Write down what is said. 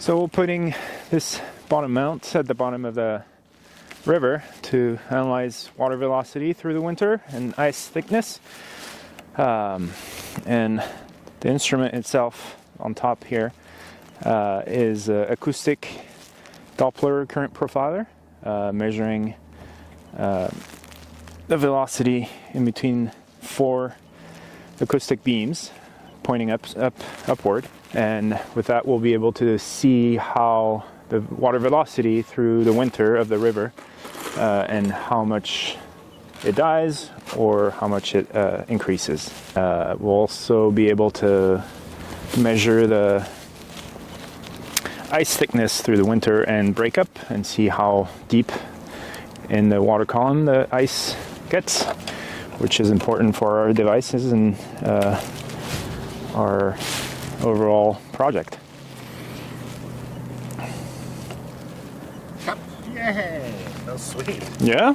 So we're putting this bottom mount at the bottom of the river to analyze water velocity through the winter and ice thickness. And the instrument itself on top here is an acoustic Doppler current profiler, measuring the velocity in between 4 acoustic beams pointing upward. And with that, we'll be able to see how the water velocity through the winter of the river and how much it dies or how much it increases. We'll also be able to measure the ice thickness through the winter and breakup and see how deep in the water column the ice gets, which is important for our devices and our overall project. Yay! That was sweet. Yeah?